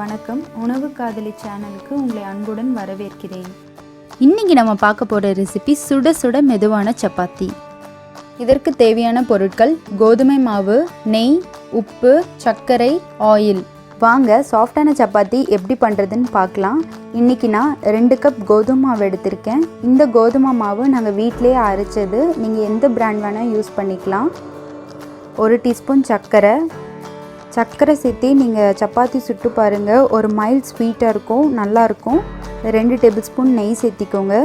வணக்கம். உணவு காதலி சேனலுக்கு உங்களை அன்புடன் வரவேற்கிறேன். இன்னைக்கு நம்ம பார்க்க போகிற ரெசிபி சுட சுட மெதுவான சப்பாத்தி. இதற்கு தேவையான பொருட்கள் கோதுமை மாவு, நெய், உப்பு, சர்க்கரை, ஆயில். வாங்க சாஃப்டான சப்பாத்தி எப்படி பண்ணுறதுன்னு பார்க்கலாம். இன்றைக்கி நான் 2 கப் கோதுமை மாவு எடுத்திருக்கேன். இந்த கோதுமை மாவு நாங்கள் வீட்டிலேயே அரைச்சது. நீங்கள் எந்த பிராண்ட் வேணால் யூஸ் பண்ணிக்கலாம். 1 டீஸ்பூன் சர்க்கரை சேர்த்து நீங்கள் சப்பாத்தி சுட்டு பாருங்கள். ஒரு மைல்ட் ஸ்வீட்டாக இருக்கும், நல்லாயிருக்கும். 2 டேபிள் ஸ்பூன் நெய் சேர்த்திக்கோங்க.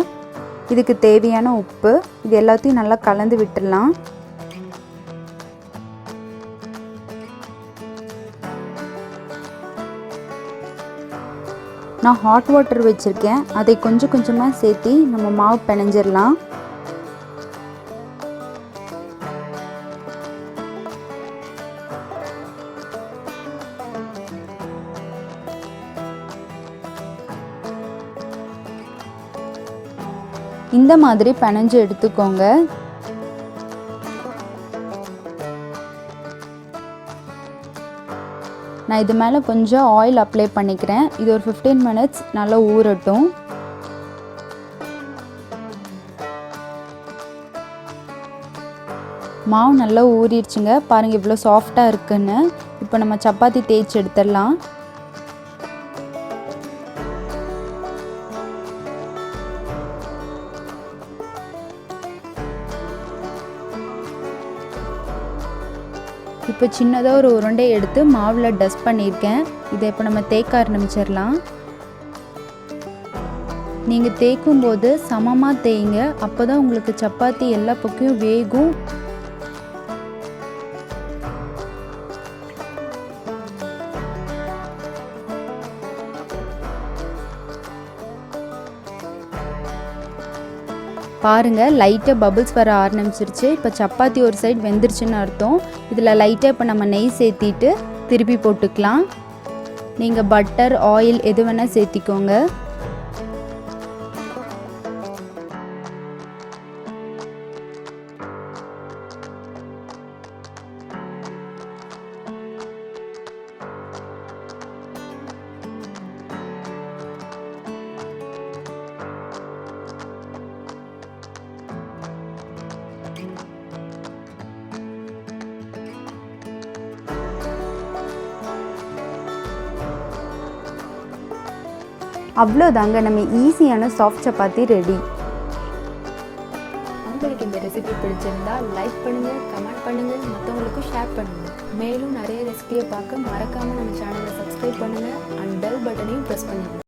இதுக்கு தேவையான உப்பு. இது எல்லாத்தையும் நல்லா கலந்து விட்டுடலாம். நான் ஹாட் வாட்டர் வச்சுருக்கேன். அதை கொஞ்சம் கொஞ்சமாக சேர்த்து நம்ம மாவு பிணைஞ்சிடலாம். இந்த மாதிரி பிணைஞ்சு எடுத்துக்கோங்க. நான் இது மேலே கொஞ்சம் ஆயில் அப்ளை பண்ணிக்கிறேன். இது ஒரு 15 மினிட்ஸ் நல்லா ஊறட்டும். மாவு நல்லா ஊறிடுச்சுங்க. பாருங்கள் இவ்வளோ சாஃப்டாக இருக்குன்னு. இப்போ நம்ம சப்பாத்தி தேய்ச்சி எடுத்துடலாம். இப்போ சின்னதாக ஒரு உருண்டை எடுத்து மாவில் டஸ்ட் பண்ணியிருக்கேன். இதை இப்போ நம்ம தேய்க்க ஆரம்பிச்சிடலாம். நீங்கள் தேய்க்கும் போது சமமாக தேய்ங்க. அப்போ தான் உங்களுக்கு சப்பாத்தி எல்லா பக்கம் வேகும். பாருங்கள் லைட்டாக பபிள்ஸ் வர ஆரம்பிச்சிருச்சு. இப்போ சப்பாத்தி ஒரு சைடு வெந்துருச்சுன்னு அர்த்தம். இதில் லைட்டாக இப்போ நம்ம நெய் சேர்த்திட்டு திருப்பி போட்டுக்கலாம். நீங்கள் பட்டர், ஆயில் எது வேணால் சேர்த்திக்கோங்க. அவ்வளோதாங்க, நம்ம ஈஸியான சாஃப்ட் சப்பாத்தி ரெடி. உங்களுக்கு இந்த ரெசிபி பிடிச்சிருந்தா லைக் பண்ணுங்கள், கமெண்ட் பண்ணுங்கள், மற்றவங்களுக்கும் ஷேர் பண்ணுங்கள். மேலும் நிறைய ரெசிபியை பார்க்க மறக்காமல் நம்ம சேனலை சப்ஸ்கிரைப் பண்ணுங்கள் அண்ட் பெல் பட்டனையும் ப்ரெஸ் பண்ணுங்கள்.